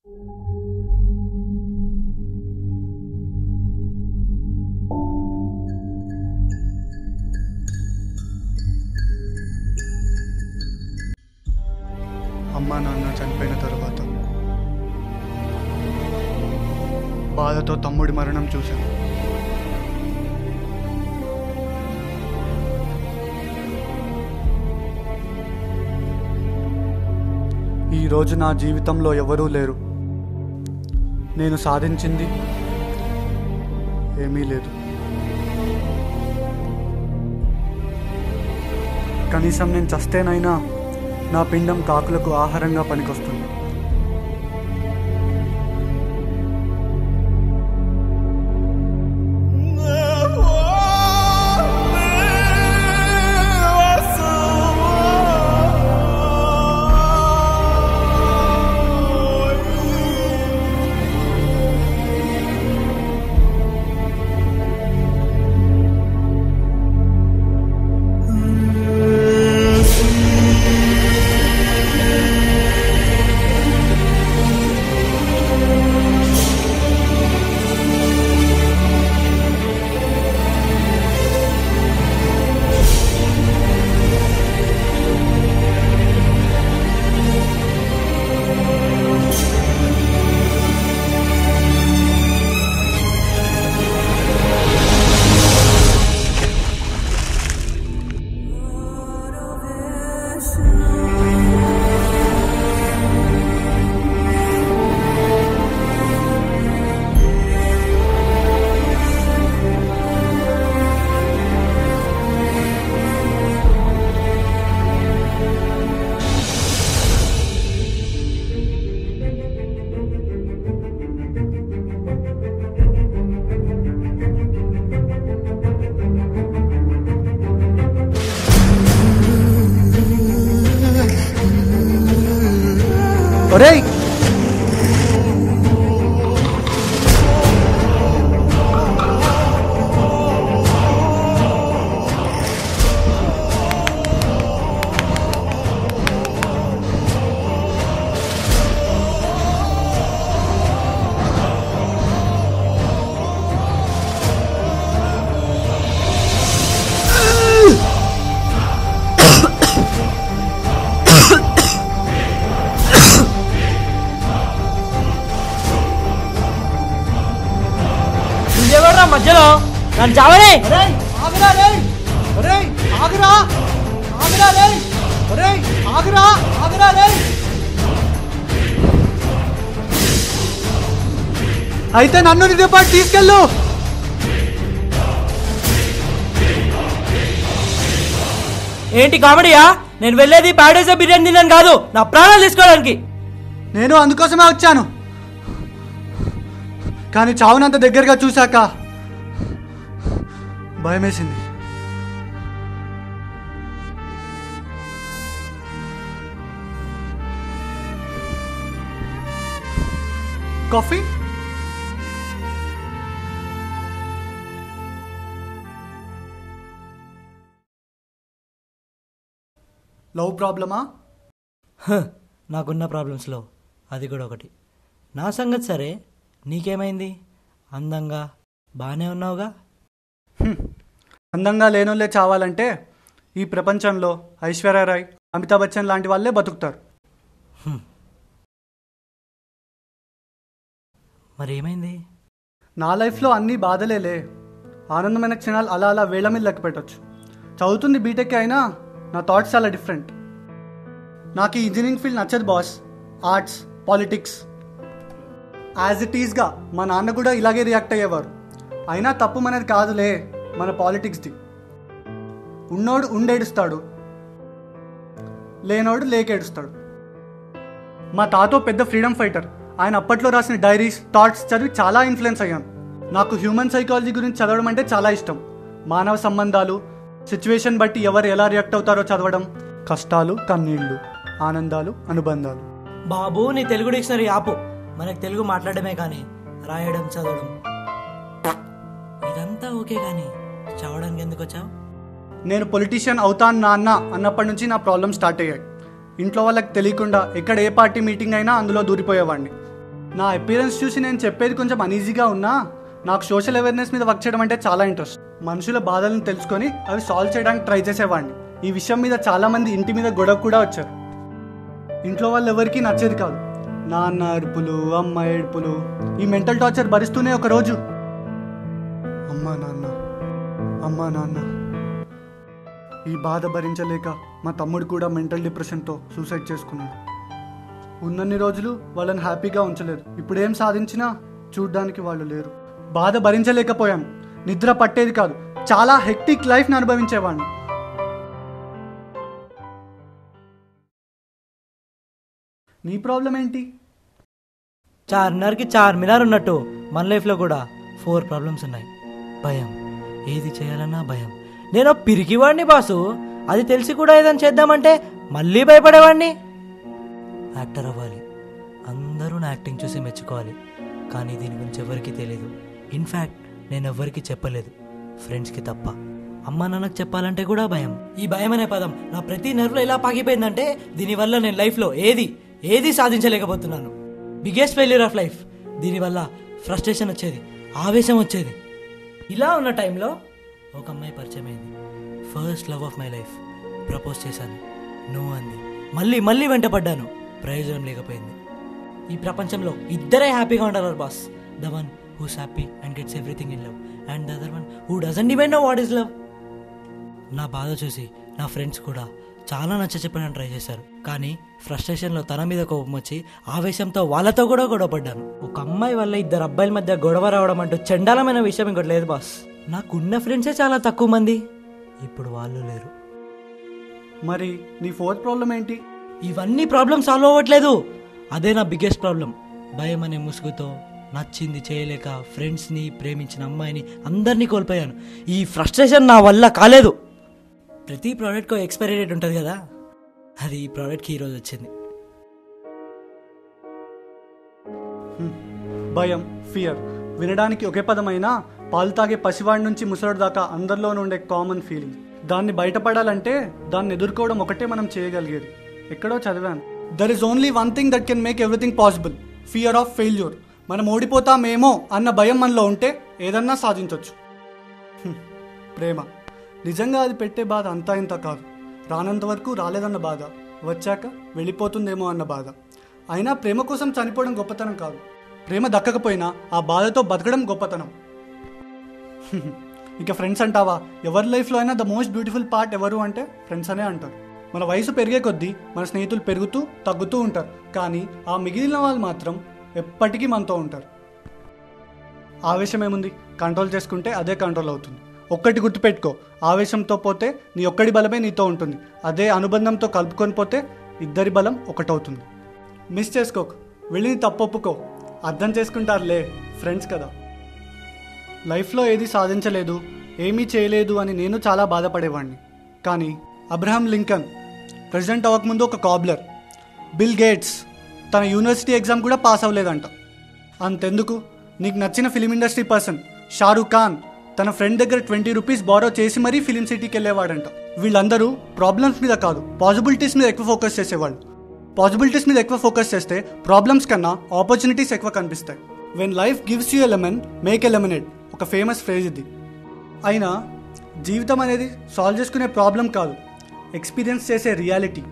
అమ్మా నాన్న చనిపోయిన తర్వాత బాధతో తమ్ముడి మరణం చూశాను. ఈరోజు నా జీవితంలో ఎవరూ లేరు. నేను సాధించింది ఏమీ లేదు. కనీసం నేను చస్తేనైనా నా పిండం కాకులకు ఆహారంగా పనికొస్తుంది. ఒరేయ్, మధ్యలో నన్ను చావనే. అయితే నన్ను నీతో పాటు తీసుకెళ్ళు. ఏంటి కామెడీయా? నేను వెళ్ళేది ప్యారడైజ్ బిర్యానీ తిన్నాను కాదు, నా ప్రాణాలు తీసుకోవడానికి. నేను అందుకోసమే వచ్చాను. కానీ చావునంత దగ్గరగా చూశాక భయమేసింది. కాఫీ? లవ్ ప్రాబ్లమా? నాకున్న ప్రాబ్లమ్స్లో అది కూడా ఒకటి. నా సంగతి సరే, నీకేమైంది? అందంగా బాగానే ఉన్నావుగా. అందంగా లేనోళ్ళే చావాలంటే ఈ ప్రపంచంలో ఐశ్వర్యరాయ్, అమితాబ్ బచ్చన్ లాంటి వాళ్ళే బతుకుతారు. మరి ఏమైంది? నా లైఫ్లో అన్ని బాధలేలే. ఆనందమైన క్షణాలు అలా అలా వేళ్ల మీద లెక్క పెట్టచ్చు. చదువుతుంది బీటెక్ అయినా నా థాట్స్ చాలా డిఫరెంట్. నాకు ఈ ఇంజనీరింగ్ ఫీల్డ్ నచ్చదు boss. Arts, politics. As it ఈస్గా మా నాన్న కూడా ఇలాగే రియాక్ట్ అయ్యేవారు. అయినా తప్పు మనది కాదులే, మన పాలిటిక్స్ది. ఉన్నోడు ఉండేడుస్తాడు, లేనోడు లేకేడుస్తాడు. మా తాతో పెద్ద ఫ్రీడమ్ ఫైటర్. ఆయన అప్పట్లో రాసిన డైరీస్, థాట్స్ చదివి చాలా ఇన్ఫ్లుయెన్స్ అయ్యాను. నాకు హ్యూమన్ సైకాలజీ గురించి చదవడం అంటే చాలా ఇష్టం. మానవ సంబంధాలు, సిచ్యువేషన్ బట్టి ఎవరు ఎలా రియాక్ట్ అవుతారో చదవడం. కష్టాలు, కన్నీళ్లు, ఆనందాలు, అనుబంధాలు. బాబు, నీ తెలుగు డిక్షనరీ ఆపు. మనకు తెలుగు మాట్లాడమే కానీ రాయడం, చదవడం ఇదంతా ఓకే, కానీ చదవడానికి ఎందుకు వచ్చావు? నేను పొలిటీషియన్ అవుతాను నాన్న అన్నప్పటి నుంచి నా ప్రాబ్లమ్ స్టార్ట్ అయ్యాయి. ఇంట్లో వాళ్ళకి తెలియకుండా ఎక్కడ ఏ పార్టీ మీటింగ్ అయినా అందులో దూరిపోయేవాడిని. నా అపియరెన్స్ చూసి నేను చెప్పేది కొంచెం అనీజీగా ఉన్నా నాకు సోషల్ అవేర్నెస్ మీద వర్క్ చేయడం అంటే చాలా ఇంట్రెస్ట్. మనుషుల బాధలను తెలుసుకొని అవి సాల్వ్ చేయడానికి ట్రై చేసేవాడిని. ఈ విషయం మీద చాలామంది ఇంటి మీద గొడవ కూడా వచ్చారు. ఇంట్లో వాళ్ళు ఎవరికీ నచ్చేది కాదు. నాన్న అరుపులు, అమ్మ ఏడుపులు, ఈ మెంటల్ టార్చర్ భరిస్తూనే ఒకరోజు అమ్మా నాన్న ఈ బాధ భరించలేక మా తమ్ముడు కూడా మెంటల్ డిప్రెషన్తో సూసైడ్ చేసుకున్నాడు. ఉన్నన్ని రోజులు వాళ్ళని హ్యాపీగా ఉంచలేదు. ఇప్పుడేం సాధించినా చూడ్డానికి వాళ్ళు లేరు. బాధ భరించలేకపోయాను. నిద్ర పట్టేది కాదు. చాలా హెక్టిక్ లైఫ్ని అనుభవించేవాడిని. నీ ప్రాబ్లం ఏంటి? చార్మినార్కి చార్మినార్ ఉన్నట్టు మన లైఫ్లో కూడా 4 ప్రాబ్లమ్స్ ఉన్నాయి. భయం, ఏది చేయాలన్నా భయం. నేను పిరికివాడిని బాసు. అది తెలిసి కూడా ఏదైనా చేద్దామంటే మళ్ళీ భయపడేవాడిని. యాక్టర్ అవ్వాలి, అందరూ నా యాక్టింగ్ చూసి మెచ్చుకోవాలి, కానీ దీని గురించి ఎవరికీ తెలియదు. ఇన్ఫ్యాక్ట్ నేను ఎవరికి చెప్పలేదు, ఫ్రెండ్స్కి తప్ప. అమ్మా నాన్నకు చెప్పాలంటే కూడా భయం. ఈ భయం అనే పదం నా ప్రతి నర్వ్లో ఎలా పాకిపోయిందంటే దీనివల్ల నేను లైఫ్లో ఏది సాధించలేకపోతున్నాను. Biggest failure of life. దీనివల్ల ఫ్రస్ట్రేషన్ వచ్చేది, ఆవేశం వచ్చేది. ఇలా ఉన్న టైంలో ఒక అమ్మాయి పరిచయం అయింది. First love of my life. Propose చేశాను, నో అంది. మళ్ళీ వెంటపడ్డాను, ప్రయోజనం లేకపోయింది. ఈ ప్రపంచంలో ఇద్దరే హ్యాపీగా ఉండాలి boss. The one who's happy and gets everything in love, and the other one who doesn't even know what is love. నా బాధ చూసి నా ఫ్రెండ్స్ కూడా చాలా చెప్పడానికి ట్రై చేశారు, కానీ ఫ్రస్ట్రేషన్లో తన మీద కోపం వచ్చి ఆవేశంతో వాళ్ళతో కూడా గొడవపడ్డాను. ఒక అమ్మాయి వల్ల 2 అబ్బాయిల మధ్య గొడవ రావడం అంటూ చండాలమైన విషయం ఇంకోటి లేదు బాస్. నాకున్న ఫ్రెండ్సే చాలా తక్కువ మంది, ఇప్పుడు వాళ్ళు లేరు. మరి నీ 4th ప్రాబ్లం ఏంటి? ఇవన్నీ ప్రాబ్లమ్ సాల్వ్ అవ్వట్లేదు. అదే నా బిగ్గెస్ట్ ప్రాబ్లం. భయం అనే ముసుగుతో నచ్చింది చేయలేక ఫ్రెండ్స్ని, ప్రేమించిన అమ్మాయిని, అందరినీ కోల్పోయాను. ఈ ఫ్రస్ట్రేషన్ నా వల్ల కాలేదు. ప్రతి ప్రోడక్ట్కో ఎక్స్పైరీ డేట్ ఉంటుంది కదా, అది ఈ ప్రోడక్ట్కి ఈరోజు వచ్చింది. భయం, ఫియర్ వినడానికి ఒకే పదమైనా పాలు తాగే పసివాడి నుంచి ముసలోడి దాకా అందరిలోనూ ఉండే కామన్ ఫీలింగ్. దాన్ని బయటపడాలంటే దాన్ని ఎదుర్కోవడం ఒకటే మనం చేయగలిగేది. ఎక్కడో చదివాను, there is only one thing that can make everything possible, fear of failure. మనం ఓడిపోతామేమో అన్న భయం మనలో ఉంటే ఏదన్నా సాధించవచ్చు. ప్రేమ నిజంగా అది పెట్టే బాధ అంతా ఇంత కాదు. రానంత వరకు రాలేదన్న బాధ, వచ్చాక వెళ్ళిపోతుందేమో అన్న బాధ. అయినా ప్రేమ కోసం చనిపోవడం గొప్పతనం కాదు. ప్రేమ దక్కకపోయినా ఆ బాధతో బతకడం గొప్పతనం. ఇక ఫ్రెండ్స్ అంటావా, ఎవరి లైఫ్లో అయినా ద మోస్ట్ బ్యూటిఫుల్ పార్ట్ ఎవరు అంటే ఫ్రెండ్స్ అనే అంటారు. మన వయసు పెరిగే కొద్దీ మన స్నేహితులు పెరుగుతూ తగ్గుతూ ఉంటారు, కానీ ఆ మిగిలిన వాళ్ళు మాత్రం ఎప్పటికీ మనతో ఉంటారు. ఆవేశం ఏముంది, కంట్రోల్ చేసుకుంటే అదే కంట్రోల్ అవుతుంది. ఒక్కటి గుర్తుపెట్టుకో, ఆవేశంతో పోతే నీ ఒక్కడి బలమే నీతో ఉంటుంది. అదే అనుబంధంతో కలుపుకొని పోతే ఇద్దరి బలం ఒకటవుతుంది. మిస్ చేసుకోకు, వెళ్ళి తప్పు ఒప్పుకో, అర్థం చేసుకుంటారులే, ఫ్రెండ్స్ కదా. లైఫ్లో ఏది సాధించలేదు, ఏమీ చేయలేదు అని నేను చాలా బాధపడేవాడిని. కానీ అబ్రహాం లింకన్ ప్రెసిడెంట్ అవ్వకముందు ఒక కాబ్లర్, బిల్ గేట్స్ తన యూనివర్సిటీ ఎగ్జామ్ కూడా పాస్ అవ్వలేదంట. అంతెందుకు, నీకు నచ్చిన film industry person Shahrukh Khan తన ఫ్రెండ్ దగ్గర 20 రూపీస్ బారో చేసి మరీ ఫిలిం సిటీకి వెళ్ళేవాడంట. వీళ్ళందరూ ప్రాబ్లమ్స్ మీద కాదు, పాసిబిలిటీస్ మీద ఎక్కువ ఫోకస్ చేసేవాళ్ళు. పాసిబిలిటీస్ మీద ఎక్కువ ఫోకస్ చేస్తే ప్రాబ్లమ్స్ కన్నా ఆపర్చునిటీస్ ఎక్కువ కనిపిస్తాయి. When life gives you a lemon, make a lemonade, ఒక ఫేమస్ ఫ్రేజ్ ఇది. అయినా జీవితం అనేది సాల్వ్ చేసుకునే ప్రాబ్లం కాదు, ఎక్స్పీరియన్స్ చేసే రియాలిటీ.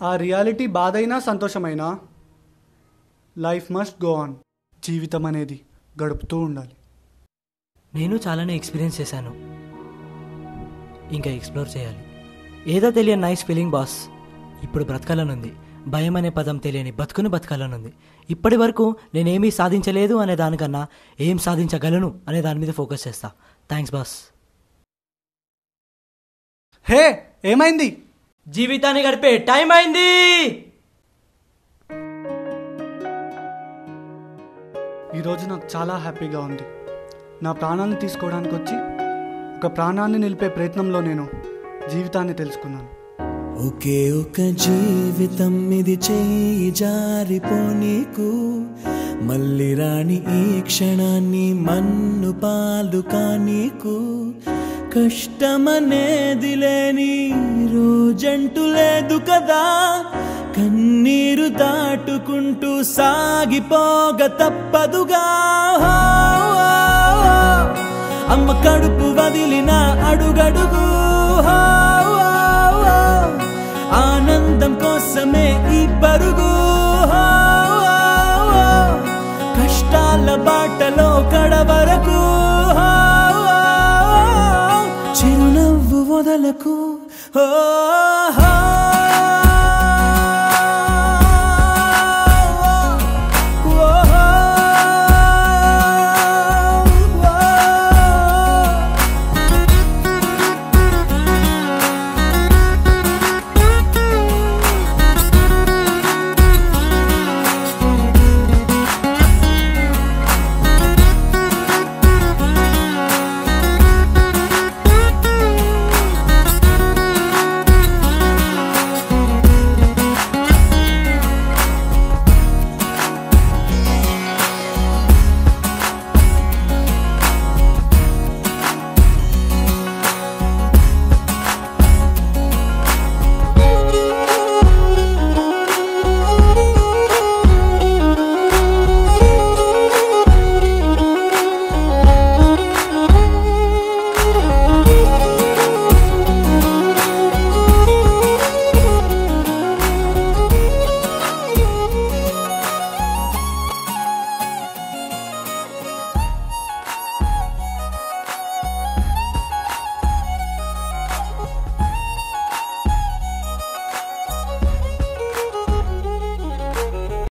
ఆ రియాలిటీ బాధైనా సంతోషమైనా లైఫ్ మస్ట్ గో ఆన్. జీవితం అనేది గడుపుతూ ఉండాలి. నేను చాలానే ఎక్స్పీరియన్స్ చేశాను, ఇంకా ఎక్స్ప్లోర్ చేయాలి. ఏదో తెలియని నైస్ ఫీలింగ్ బాస్. ఇప్పుడు బ్రతకాలనుంది, భయం అనే పదం తెలియని బతుకుని బతకాలనుంది. ఇప్పటి వరకు నేనేమీ సాధించలేదు అనే దానికన్నా ఏం సాధించగలను అనే దాని మీద ఫోకస్ చేస్తా. Thanks boss. హే, ఏమైంది? జీవితాన్ని గడిపే టైం అయింది. ఈరోజు నాకు చాలా హ్యాపీగా ఉంది. నా ప్రాణాన్ని తీసుకోవడానికి వచ్చి ఒక ప్రాణాన్ని నిలిపే ప్రయత్నంలో నేను జీవితాన్ని తెలుసుకున్నాను. ఒకే ఒక జీవితం ఇది, చేయి జారిపోనీకు, మళ్ళీ రాణి ఈ క్షణాన్ని మన్ను పాలు కానీకు. కష్టమనేది లేని రోజంటూ లేదు కదా, కన్నీరు దాటుకుంటూ సాగిపోగ తప్పదుగా అమ్మ కడుపు వదిలిన అడుగడుగు